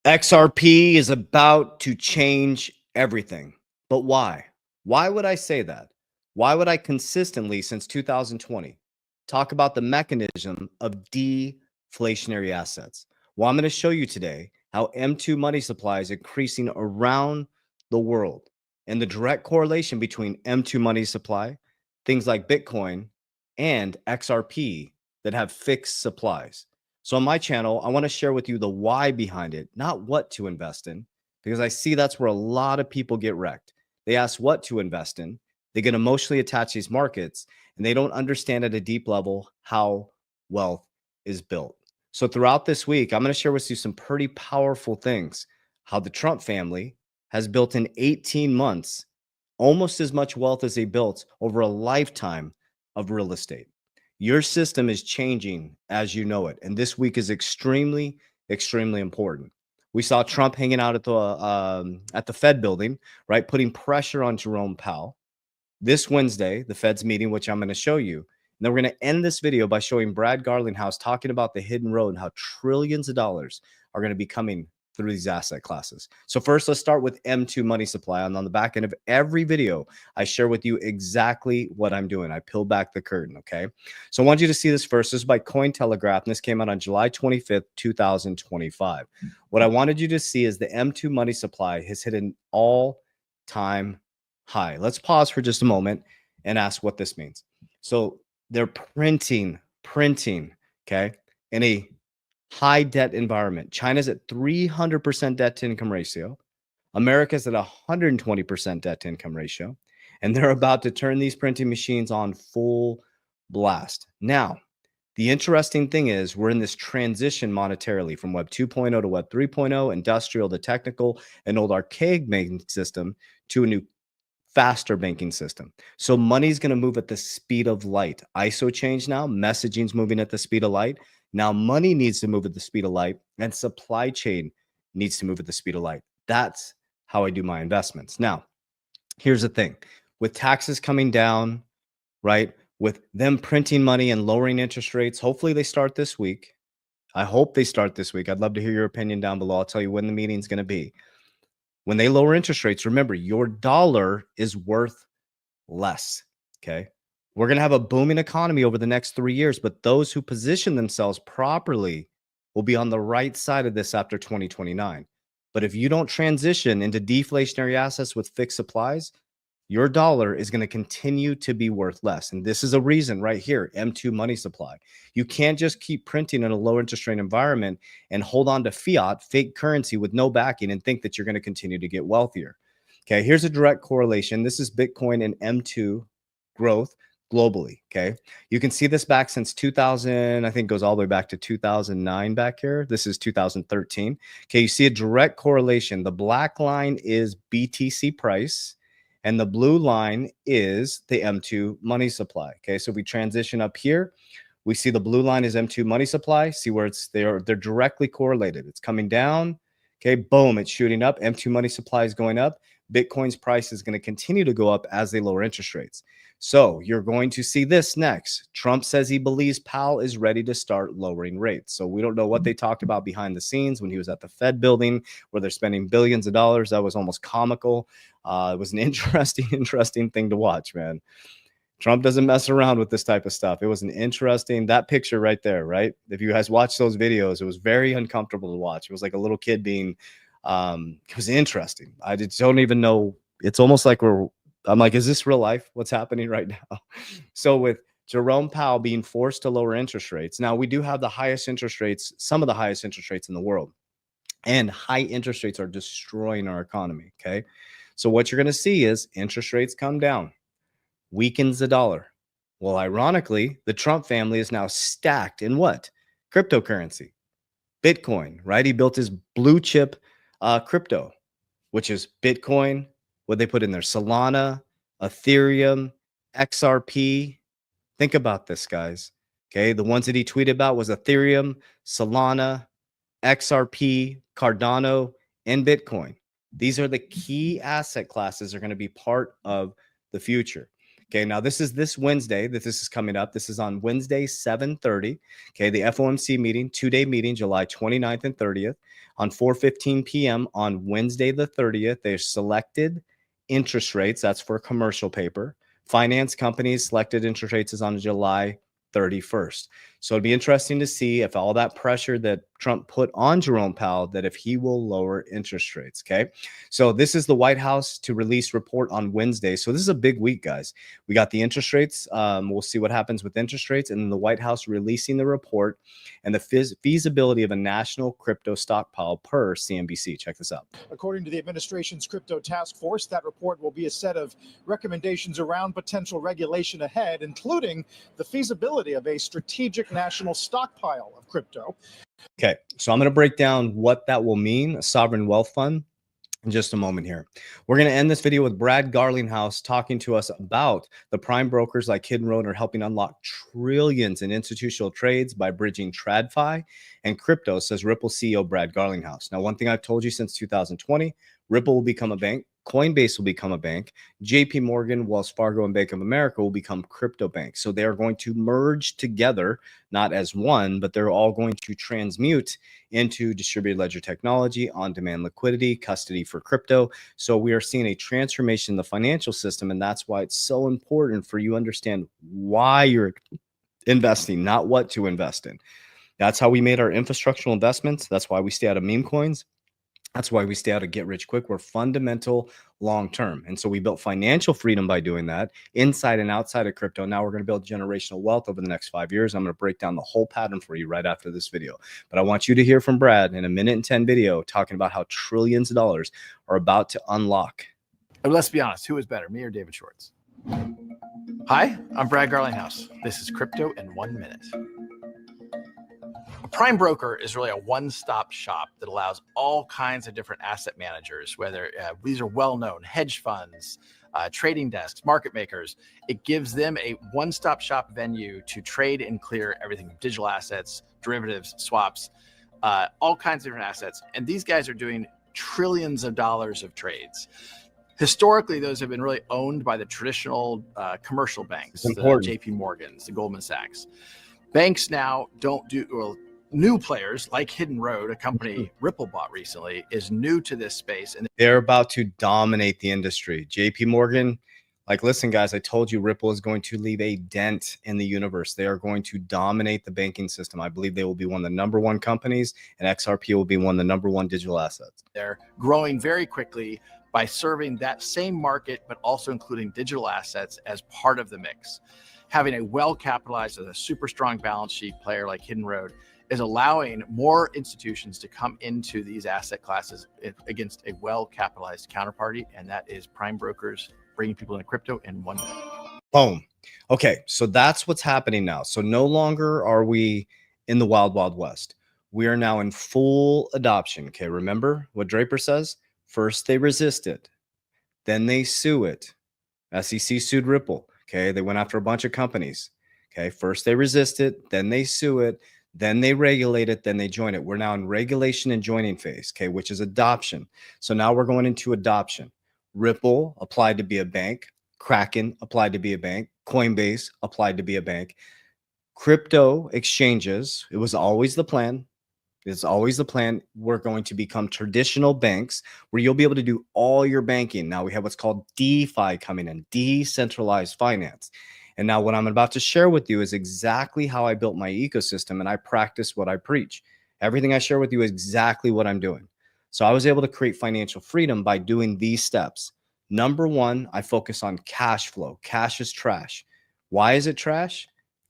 XRP is about to change everything. But why? Why would I say that? Why would I consistently, since 2020, talk about the mechanism of deflationary assets? Well, I'm going to show you today how M2 money supply is increasing around the world and the direct correlation between M2 money supply, things like Bitcoin, and XRP that have fixed supplies. So on my channel, I want to share with you the why behind it, not what to invest in, because I see that's where a lot of people get wrecked. They ask what to invest in, they get emotionally attached to these markets, and they don't understand at a deep level how wealth is built. So throughout this week, I'm going to share with you some pretty powerful things, how the Trump family has built in 18 months almost as much wealth as they built over a lifetime of real estate. Your system is changing as you know it. And this week is extremely, extremely important. We saw Trump hanging out at the Fed building, right, putting pressure on Jerome Powell. This Wednesday, the Fed's meeting, which I'm going to show you. And then we're going to end this video by showing Brad Garlinghouse talking about the hidden road and how trillions of dollars are going to be coming through these asset classes. So first, let's start with M2 money supply. And on the back end of every video, I share with you exactly what I'm doing. I peel back the curtain, okay? So I want you to see this first. This is by Cointelegraph, and this came out on July 25th, 2025. What I wanted you to see is the M2 money supply has hit an all-time high. Let's pause for just a moment and ask what this means. So they're printing, okay, in a high debt environment. China's at 300% debt to income ratio. America's at 120% debt to income ratio. And they're about to turn these printing machines on full blast. Now, the interesting thing is we're in this transition monetarily from Web 2.0 to Web 3.0, industrial to technical, an old archaic banking system to a new faster banking system. So money's going to move at the speed of light. ISO change now, messaging's moving at the speed of light. Now money needs to move at the speed of light, and supply chain needs to move at the speed of light. That's how I do my investments. Now, here's the thing. With taxes coming down, right? With them printing money and lowering interest rates, hopefully they start this week. I hope they start this week. I'd love to hear your opinion down below. I'll tell you when the meeting's going to be. When they lower interest rates, remember, your dollar is worth less. Okay. We're going to have a booming economy over the next 3 years, but those who position themselves properly will be on the right side of this after 2029. But if you don't transition into deflationary assets with fixed supplies, your dollar is going to continue to be worth less. And this is a reason right here, M2 money supply. You can't just keep printing in a low interest rate environment and hold on to fiat, fake currency with no backing and think that you're going to continue to get wealthier. Okay, here's a direct correlation. This is Bitcoin and M2 growth globally. Okay, you can see this back since 2000, I think goes all the way back to 2009 back here. This is 2013. Okay, you see a direct correlation. The black line is BTC price, and the blue line is the M2 money supply. Okay, so if we transition up here, we see the blue line is M2 money supply. See where they're directly correlated. It's coming down. Okay, boom, it's shooting up. M2 money supply is going up. Bitcoin's price is going to continue to go up as they lower interest rates. So you're going to see this next. Trump says he believes Powell is ready to start lowering rates. So we don't know what they talked about behind the scenes when he was at the Fed building where they're spending billions of dollars. That was almost comical. It was an interesting thing to watch, man. Trump doesn't mess around with this type of stuff. It was an interesting, that picture right there, right? If you guys watch those videos, it was very uncomfortable to watch. It was like a little kid being, it was interesting. I just don't even know. It's almost like I'm like, is this real life? What's happening right now? So with Jerome Powell being forced to lower interest rates, now we do have the highest interest rates, some of the highest interest rates in the world. And high interest rates are destroying our economy. Okay. So what you're going to see is interest rates come down, weakens the dollar. Well, ironically, the Trump family is now stacked in what? Cryptocurrency, Bitcoin, right? He built his blue chip crypto, which is Bitcoin, what they put in there, Solana, Ethereum, XRP. Think about this, guys. Okay. The ones that he tweeted about was Ethereum, Solana, XRP, Cardano, and Bitcoin. These are the key asset classes that are going to be part of the future. Okay, now this is this Wednesday that this is coming up. This is on Wednesday, 7:30. Okay, the FOMC meeting, 2-day meeting, July 29th and 30th. On 4:15 p.m. on Wednesday the 30th, they selected interest rates. That's for commercial paper. Finance companies selected interest rates is on July 31st. So it'd be interesting to see if all that pressure that Trump put on Jerome Powell, that if he will lower interest rates. Okay. So this is the White House to release report on Wednesday. So this is a big week, guys. We got the interest rates. We'll see what happens with interest rates, and then the White House releasing the report and the feasibility of a national crypto stockpile per CNBC. Check this out. According to the administration's crypto task force, that report will be a set of recommendations around potential regulation ahead, including the feasibility of a strategic national stockpile of crypto. Okay, so I'm going to break down what that will mean, a sovereign wealth fund, in just a moment here. We're going to end this video with Brad Garlinghouse talking to us about the prime brokers like Hidden Road are helping unlock trillions in institutional trades by bridging TradFi and crypto, says Ripple CEO Brad Garlinghouse. Now, one thing I've told you since 2020, Ripple will become a bank. Coinbase will become a bank. JP Morgan, Wells Fargo, and Bank of America will become crypto banks. So they are going to merge together, not as one, but they're all going to transmute into distributed ledger technology, on-demand liquidity, custody for crypto. So we are seeing a transformation in the financial system, and that's why it's so important for you to understand why you're investing, not what to invest in. That's how we made our infrastructural investments. That's why we stay out of meme coins. That's why we stay out of get rich quick. We're fundamental long-term. And so we built financial freedom by doing that inside and outside of crypto. Now we're going to build generational wealth over the next 5 years. I'm going to break down the whole pattern for you right after this video. But I want you to hear from Brad in a 1:10 video talking about how trillions of dollars are about to unlock. Let's be honest. Who is better, me or David Schwartz? Hi, I'm Brad Garlinghouse. This is Crypto in 1 minute. A prime broker is really a one-stop shop that allows all kinds of different asset managers, whether these are well-known hedge funds, trading desks, market makers. It gives them a one-stop shop venue to trade and clear everything from digital assets, derivatives, swaps, all kinds of different assets. And these guys are doing trillions of dollars of trades. Historically, those have been really owned by the traditional commercial banks, the JP Morgans, the Goldman Sachs. Banks now don't do, well, new players like Hidden Road, a company Ripple bought recently, is new to this space. And they're about to dominate the industry. JP Morgan, like, listen, guys, I told you Ripple is going to leave a dent in the universe. They are going to dominate the banking system. I believe they will be one of the #1 companies, and XRP will be one of the #1 digital assets. They're growing very quickly by serving that same market, but also including digital assets as part of the mix. Having a well-capitalized, a super strong balance sheet player like Hidden Road is allowing more institutions to come into these asset classes against a well-capitalized counterparty, and that is prime brokers bringing people into crypto in 1 minute. Boom. Okay, so that's what's happening now. So no longer are we in the wild, wild west. We are now in full adoption. Okay, remember what Draper says? First they resist it, then they sue it. SEC sued Ripple. Okay, they went after a bunch of companies. Okay, first they resist it, then they sue it, then they regulate it, then they join it. We're now in regulation and joining phase, okay, which is adoption. So now we're going into adoption. Ripple applied to be a bank. Kraken applied to be a bank. Coinbase applied to be a bank. Crypto exchanges, it was always the plan. It's always the plan. We're going to become traditional banks where you'll be able to do all your banking. Now we have what's called DeFi coming in, decentralized finance. And now what I'm about to share with you is exactly how I built my ecosystem, and I practice what I preach. Everything I share with you is exactly what I'm doing. So I was able to create financial freedom by doing these steps. Number one, I focus on cash flow. Cash is trash. Why is it trash?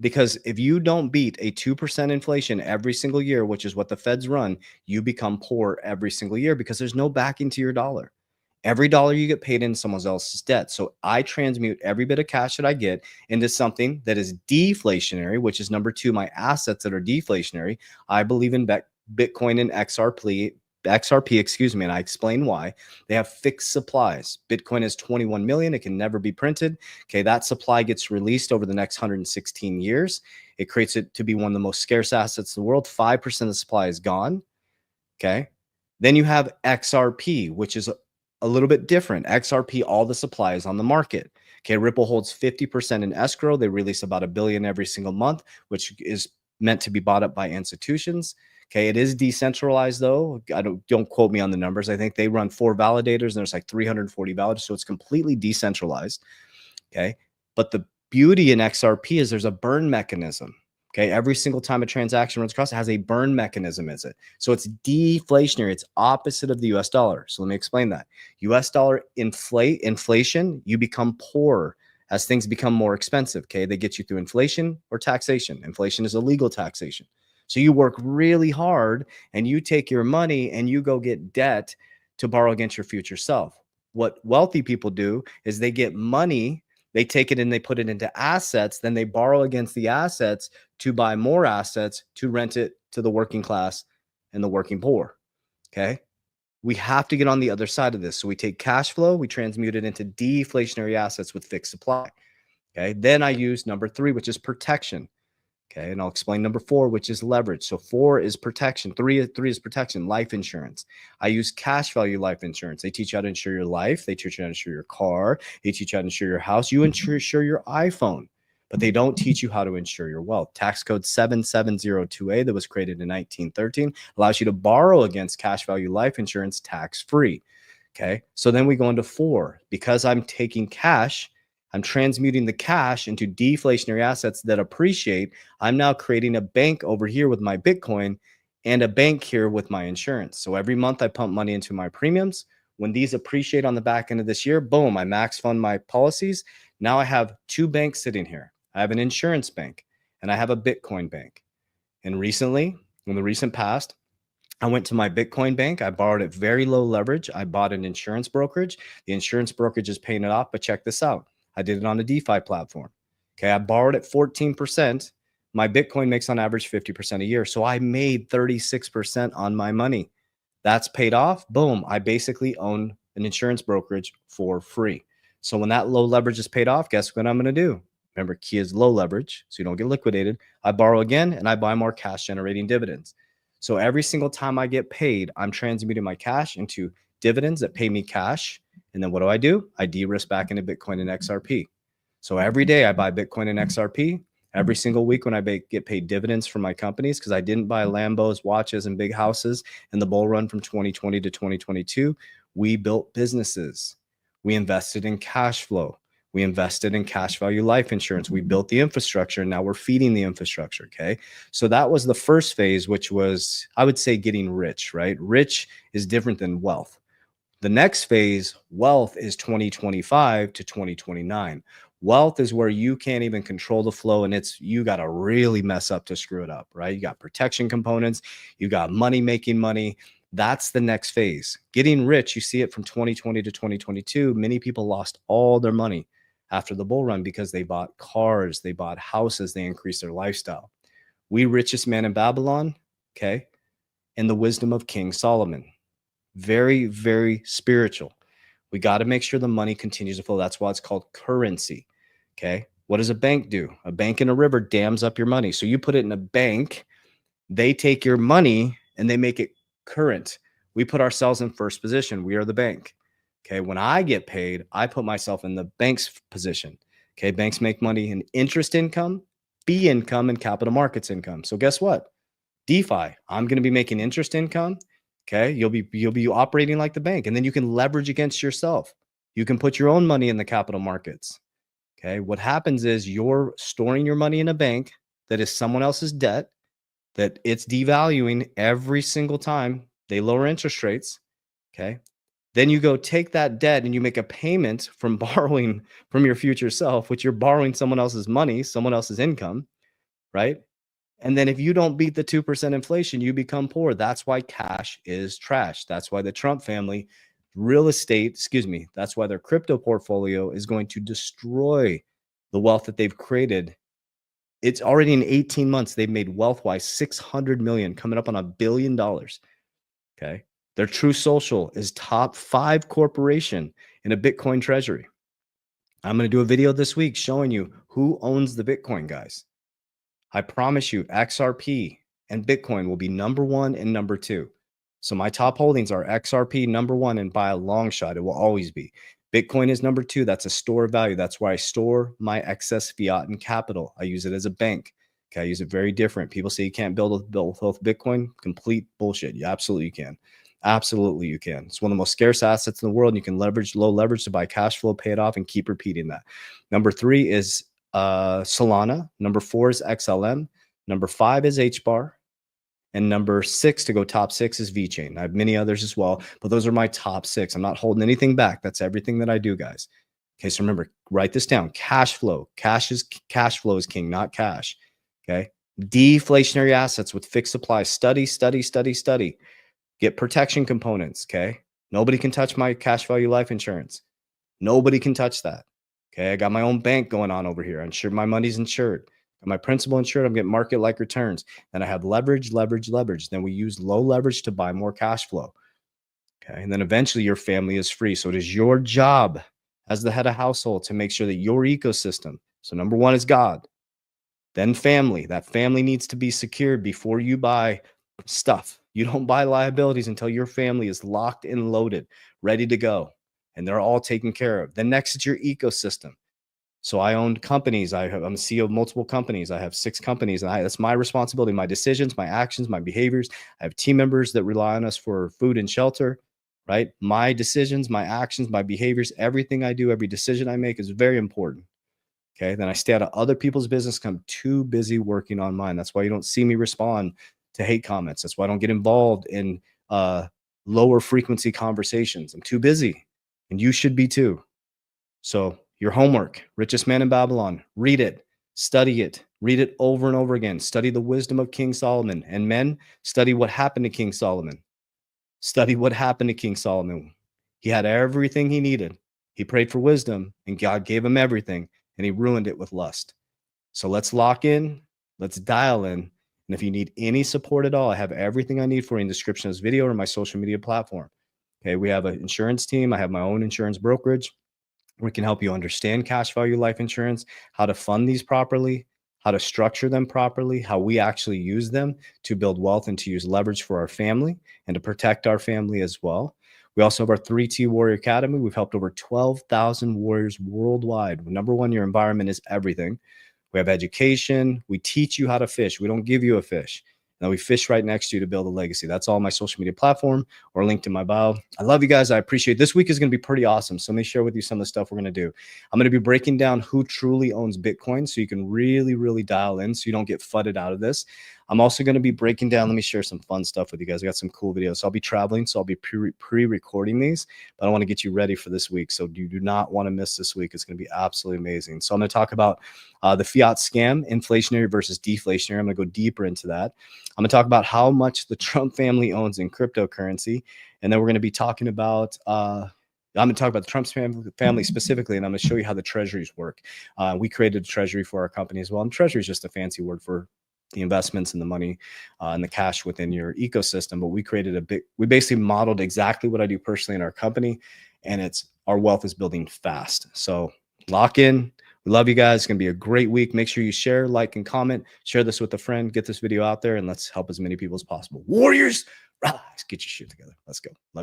Because if you don't beat a 2% inflation every single year, which is what the feds run, you become poor every single year because there's no backing to your dollar. Every dollar you get paid in someone else's debt. So I transmute every bit of cash that I get into something that is deflationary, which is number two, my assets that are deflationary. I believe in Bitcoin and XRP, excuse me, and I explain why. They have fixed supplies. Bitcoin is 21 million. It can never be printed. Okay, that supply gets released over the next 116 years. It creates it to be one of the most scarce assets in the world. 5% of the supply is gone. Okay, then you have XRP, which is a little bit different. XRP, all the supply is on the market. Okay, Ripple holds 50% in escrow. They release about $1 billion every single month, which is meant to be bought up by institutions. Okay, it is decentralized though. Don't quote me on the numbers. I think they run 4 validators and there's like 340 validators, so it's completely decentralized. Okay, but the beauty in XRP is there's a burn mechanism. Okay, every single time a transaction runs across, it has a burn mechanism, is it? So it's deflationary. It's opposite of the US dollar. So let me explain that. US dollar inflation, you become poorer as things become more expensive. Okay, they get you through inflation or taxation. Inflation is illegal taxation. So you work really hard and you take your money and you go get debt to borrow against your future self. What wealthy people do is they get money, they take it and they put it into assets, then they borrow against the assets to buy more assets to rent it to the working class and the working poor. Okay. We have to get on the other side of this. So we take cash flow, we transmute it into deflationary assets with fixed supply. Okay. Then I use number 3, which is protection. Okay. And I'll explain number 4, which is leverage. So 4 is protection. 3 is protection, life insurance. I use cash value life insurance. They teach you how to insure your life. They teach you how to insure your car. They teach you how to insure your house. You insure your iPhone, but they don't teach you how to insure your wealth. Tax code 7702A that was created in 1913 allows you to borrow against cash value life insurance tax-free. Okay. So then we go into 4. Because I'm taking cash, I'm transmuting the cash into deflationary assets that appreciate. I'm now creating a bank over here with my Bitcoin and a bank here with my insurance. So every month I pump money into my premiums. When these appreciate on the back end of this year, boom, I max fund my policies. Now I have 2 banks sitting here. I have an insurance bank and I have a Bitcoin bank. And recently, in the recent past, I went to my Bitcoin bank. I borrowed at very low leverage. I bought an insurance brokerage. The insurance brokerage is paying it off, but check this out. I did it on a DeFi platform. Okay, I borrowed at 14%. My Bitcoin makes on average 50% a year. So I made 36% on my money. That's paid off. Boom. I basically own an insurance brokerage for free. So when that low leverage is paid off, guess what I'm going to do? Remember, key is low leverage, so you don't get liquidated. I borrow again and I buy more cash generating dividends. So every single time I get paid, I'm transmuting my cash into dividends that pay me cash. And then what do? I de-risk back into Bitcoin and XRP. So every day I buy Bitcoin and XRP. Every single week when I get paid dividends from my companies, because I didn't buy Lambos, watches, and big houses in the bull run from 2020 to 2022, we built businesses. We invested in cash flow. We invested in cash value life insurance. We built the infrastructure, and now we're feeding the infrastructure, okay? So that was the first phase, which was, I would say, getting rich, right? Rich is different than wealth. The next phase, wealth, is 2025 to 2029. Wealth is where you can't even control the flow, and you got to really mess up to screw it up, right? You got protection components, you got money making money. That's the next phase. Getting rich, you see it from 2020 to 2022. Many people lost all their money after the bull run because they bought cars, they bought houses, they increased their lifestyle. We richest man in Babylon, okay, and the wisdom of King Solomon. Very, very spiritual. We got to make sure the money continues to flow. That's why it's called currency. Okay. What does a bank do? A bank in a river dams up your money. So you put it in a bank, they take your money and they make it current. We put ourselves in first position. We are the bank. Okay. When I get paid, I put myself in the bank's position. Okay. Banks make money in interest income, fee income, and capital markets income. So guess what? DeFi, I'm going to be making interest income. Okay. You'll be operating like the bank, and then you can leverage against yourself. You can put your own money in the capital markets. Okay. What happens is you're storing your money in a bank that is someone else's debt, that it's devaluing every single time they lower interest rates. Okay. Then you go take that debt and you make a payment from borrowing from your future self, which you're borrowing someone else's money, someone else's income, right? And then if you don't beat the 2% inflation, you become poor. That's why cash is trash. That's why the Trump family that's why their crypto portfolio is going to destroy the wealth that they've created. It's already in 18 months, they've made wealth-wise $600 million, coming up on $1 billion. Okay. Their True Social is top 5 corporation in a Bitcoin treasury. I'm going to do a video this week showing you who owns the Bitcoin, guys. I promise you, XRP and Bitcoin will be number 1 and number 2. So my top holdings are XRP number 1, and by a long shot, it will always be. Bitcoin is number 2. That's a store of value. That's where I store my excess fiat and capital. I use it as a bank. Okay, I use it very different. People say you can't build with Bitcoin. Complete bullshit. You absolutely can. Absolutely you can. It's one of the most scarce assets in the world. You can leverage low leverage to buy cash flow, pay it off, and keep repeating that. Number 3 is Solana. Number 4 is XLM. Number 5 is HBAR. And number 6 to go top 6 is VeChain. I have many others as well, but those are my top 6. I'm not holding anything back. That's everything that I do, guys. Okay, so remember, write this down. Cash flow. Cash flow is king, not cash. Okay. Deflationary assets with fixed supply. Study. Get protection components. Okay. Nobody can touch my cash value life insurance. Nobody can touch that. Okay. I got my own bank going on over here. I'm sure my money's insured. Got my principal insured. I'm getting market like returns. Then I have leverage. Then we use low leverage to buy more cash flow. Okay. And then eventually your family is free. So it is your job as the head of household to make sure that your ecosystem. So number 1 is God. Then family. That family needs to be secured before you buy stuff. You don't buy liabilities until your family is locked and loaded, ready to go, and they're all taken care of. Then next, it's your ecosystem. So I own companies. I'm a CEO of multiple companies. I have 6 companies, and that's my responsibility, my decisions, my actions, my behaviors. I have team members that rely on us for food and shelter, right? My decisions, my actions, my behaviors, everything I do, every decision I make is very important. Okay. Then I stay out of other people's business. I'm too busy working on mine. That's why you don't see me respond to hate comments. That's why I don't get involved in lower frequency conversations. I'm too busy, and you should be too. So your homework, Richest Man in Babylon, read it, study it, read it over and over again. Study the wisdom of King Solomon. And men, study what happened to King Solomon. Study what happened to King Solomon. He had everything he needed. He prayed for wisdom, and God gave him everything. And he ruined it with lust. So let's lock in. Let's dial in. And if you need any support at all, I have everything I need for you in the description of this video or my social media platform. Okay, we have an insurance team. I have my own insurance brokerage. We can help you understand cash value life insurance, how to fund these properly, how to structure them properly, how we actually use them to build wealth and to use leverage for our family and to protect our family as well. We also have our 3T Warrior Academy. We've helped over 12,000 warriors worldwide. Number 1, your environment is everything. We have education. We teach you how to fish. We don't give you a fish. Now we fish right next to you to build a legacy. That's all my social media platform or linked in my bio. I love you guys. I appreciate it. This week is going to be pretty awesome. So let me share with you some of the stuff we're going to do. I'm going to be breaking down who truly owns Bitcoin so you can really, really dial in so you don't get fudded out of this. I'm also going to be breaking down, let me share some fun stuff with you guys. I got some cool videos. So I'll be traveling, so I'll be pre-recording these, but I want to get you ready for this week. So you do not want to miss this week. It's going to be absolutely amazing. So I'm going to talk about the fiat scam, inflationary versus deflationary. I'm going to go deeper into that. I'm going to talk about how much the Trump family owns in cryptocurrency. And then we're going to be talking about, I'm going to talk about the Trump family specifically, and I'm going to show you how the treasuries work. We created a treasury for our company as well. And treasury is just a fancy word for the investments and the money and the cash within your ecosystem. But we basically modeled exactly what I do personally in our company, and our wealth is building fast. So lock in. We love you guys. It's going to be a great week. Make sure you share, like, and comment. Share this with a friend. Get this video out there, and let's help as many people as possible. Warriors, rise. Get your shit together. Let's go. Love you.